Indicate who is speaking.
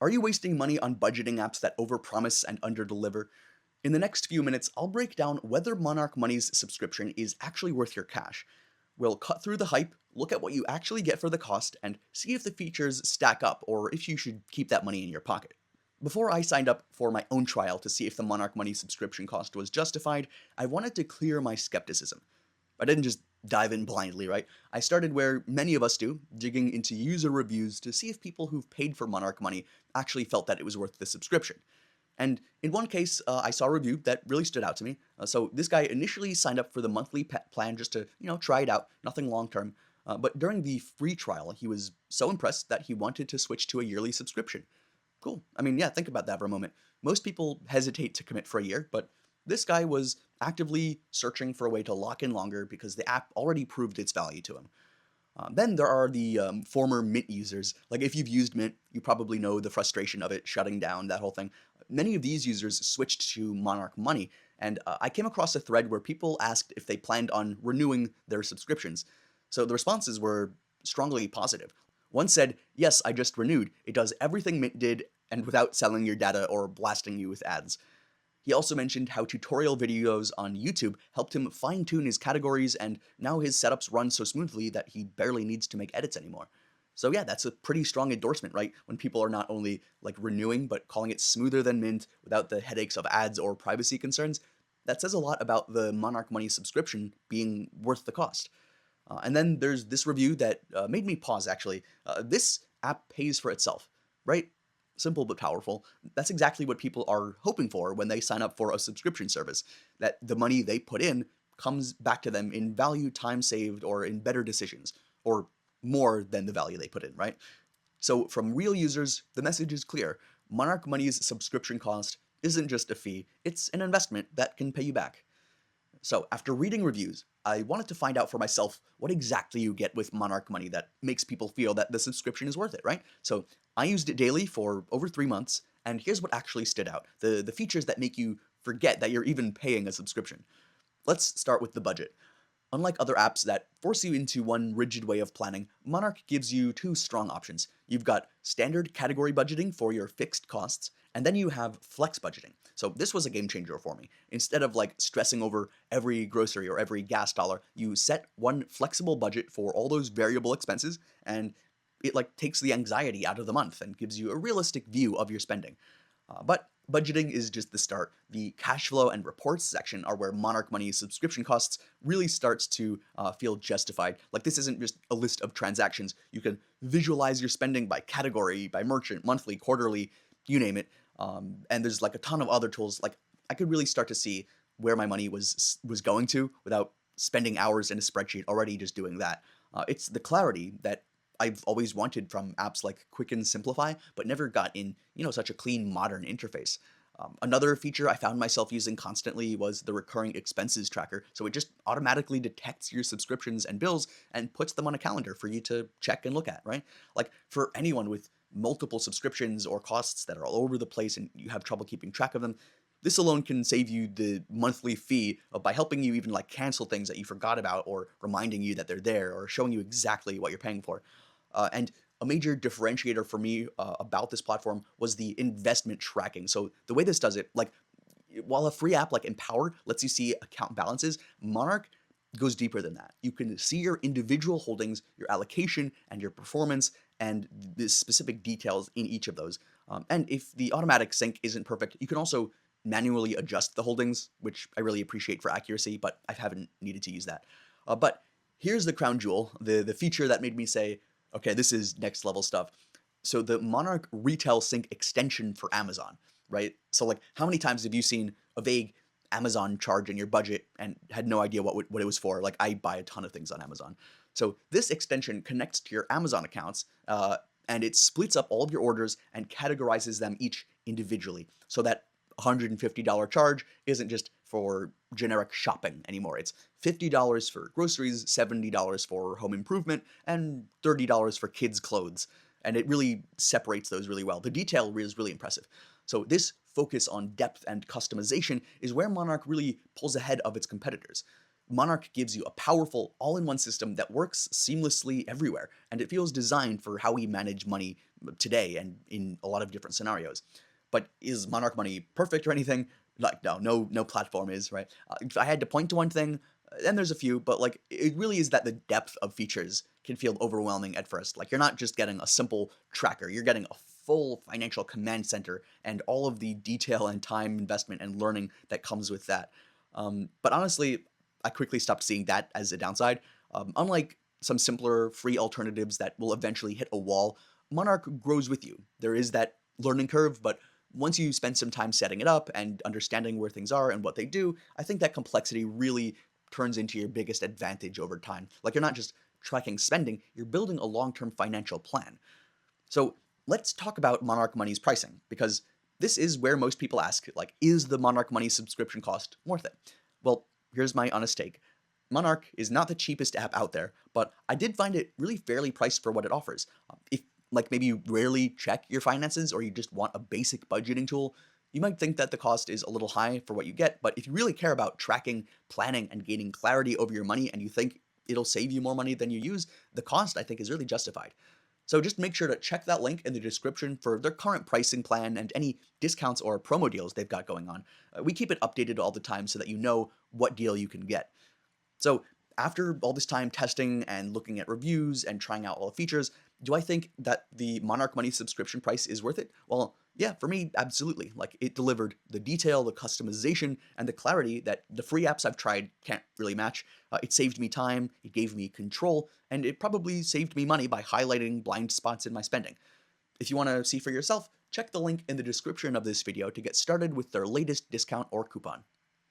Speaker 1: Are you wasting money on budgeting apps that overpromise and underdeliver? In the next few minutes, I'll break down whether Monarch Money's subscription is actually worth your cash. We'll cut through the hype, look at what you actually get for the cost, and see if the features stack up or if you should keep that money in your pocket. Before I signed up for my own trial to see if the Monarch Money subscription cost was justified, I wanted to clear my skepticism. I didn't just dive in blindly, right? I started where many of us do, digging into user reviews to see if people who've paid for Monarch Money actually felt that it was worth the subscription. And in one case, I saw a review that really stood out to me. So this guy initially signed up for the monthly plan just to, try it out, nothing long term. But during the free trial, he was so impressed that he wanted to switch to a yearly subscription. Cool. I mean, yeah, think about that for a moment. Most people hesitate to commit for a year, but this guy was actively searching for a way to lock in longer because the app already proved its value to him. Then there are the former Mint users. Like if you've used Mint, you probably know the frustration of it shutting down, that whole thing. Many of these users switched to Monarch Money, and I came across a thread where people asked if they planned on renewing their subscriptions. So the responses were strongly positive. One said, "Yes, I just renewed. It does everything Mint did and without selling your data or blasting you with ads." He also mentioned how tutorial videos on YouTube helped him fine-tune his categories, and now his setups run so smoothly that he barely needs to make edits anymore. So yeah, that's a pretty strong endorsement, right? When people are not only like renewing, but calling it smoother than Mint without the headaches of ads or privacy concerns. That says a lot about the Monarch Money subscription being worth the cost. And then there's this review that made me pause, actually. This app pays for itself, right? Simple but powerful. That's exactly what people are hoping for when they sign up for a subscription service, that the money they put in comes back to them in value, time saved, or in better decisions, or more than the value they put in, right? So from real users, the message is clear. Monarch Money's subscription cost isn't just a fee, it's an investment that can pay you back. So after reading reviews, I wanted to find out for myself what exactly you get with Monarch Money that makes people feel that the subscription is worth it, right? So I used it daily for over 3 months, and here's what actually stood out. The features that make you forget that you're even paying a subscription. Let's start with the budget. Unlike other apps that force you into one rigid way of planning, Monarch gives you two strong options. You've got standard category budgeting for your fixed costs, and then you have flex budgeting. So this was a game changer for me. Instead of like stressing over every grocery or every gas dollar, you set one flexible budget for all those variable expenses, and it like takes the anxiety out of the month and gives you a realistic view of your spending. But budgeting is just the start. The cash flow and reports section are where Monarch Money's subscription costs really starts to feel justified. Like this isn't just a list of transactions. You can visualize your spending by category, by merchant, monthly, quarterly, you name it. And there's like a ton of other tools. Like I could really start to see where my money was going to without spending hours in a spreadsheet already just doing that. It's the clarity that I've always wanted from apps like Quicken Simplify, but never got in, such a clean modern interface. Another feature I found myself using constantly was the recurring expenses tracker. So it just automatically detects your subscriptions and bills and puts them on a calendar for you to check and look at, right? Like for anyone with multiple subscriptions or costs that are all over the place and you have trouble keeping track of them, this alone can save you the monthly fee by helping you even like cancel things that you forgot about or reminding you that they're there or showing you exactly what you're paying for. And a major differentiator for me about this platform was the investment tracking. So the way this does it, like while a free app like Empower lets you see account balances, Monarch goes deeper than that. You can see your individual holdings, your allocation, and your performance, and the specific details in each of those. And if the automatic sync isn't perfect, you can also manually adjust the holdings, which I really appreciate for accuracy, but I haven't needed to use that. But here's the crown jewel, the feature that made me say, okay, this is next level stuff. So the Monarch Retail Sync extension for Amazon, right? So like, how many times have you seen a vague Amazon charge in your budget and had no idea what it was for? Like, I buy a ton of things on Amazon. So this extension connects to your Amazon accounts, and it splits up all of your orders and categorizes them each individually, so that $150 charge isn't just for generic shopping anymore. It's $50 for groceries, $70 for home improvement, and $30 for kids' clothes. And it really separates those really well. The detail is really impressive. So this focus on depth and customization is where Monarch really pulls ahead of its competitors. Monarch gives you a powerful, all-in-one system that works seamlessly everywhere, and it feels designed for how we manage money today and in a lot of different scenarios. But is Monarch Money perfect or anything? Like, no platform is, right? If I had to point to one thing, and there's a few, but like it really is that the depth of features can feel overwhelming at first. Like you're not just getting a simple tracker, you're getting a full financial command center and all of the detail and time investment and learning that comes with that. But honestly, I quickly stopped seeing that as a downside. Unlike some simpler free alternatives that will eventually hit a wall, Monarch grows with you. There is that learning curve, but once you spend some time setting it up and understanding where things are and what they do, I think that complexity really turns into your biggest advantage over time. Like you're not just tracking spending, you're building a long-term financial plan. So let's talk about Monarch Money's pricing, because this is where most people ask, like, is the Monarch Money subscription cost worth it? Well, here's my honest take. Monarch is not the cheapest app out there, but I did find it really fairly priced for what it offers. If, like, maybe you rarely check your finances or you just want a basic budgeting tool, you might think that the cost is a little high for what you get, but if you really care about tracking, planning, and gaining clarity over your money and you think it'll save you more money than you use, the cost I think is really justified. So just make sure to check that link in the description for their current pricing plan and any discounts or promo deals they've got going on. We keep it updated all the time so that you know what deal you can get. So after all this time testing and looking at reviews and trying out all the features, do I think that the Monarch Money subscription price is worth it? Well, yeah, for me, absolutely. Like it delivered the detail, the customization, and the clarity that the free apps I've tried can't really match. It saved me time, it gave me control, and it probably saved me money by highlighting blind spots in my spending. If you want to see for yourself, check the link in the description of this video to get started with their latest discount or coupon.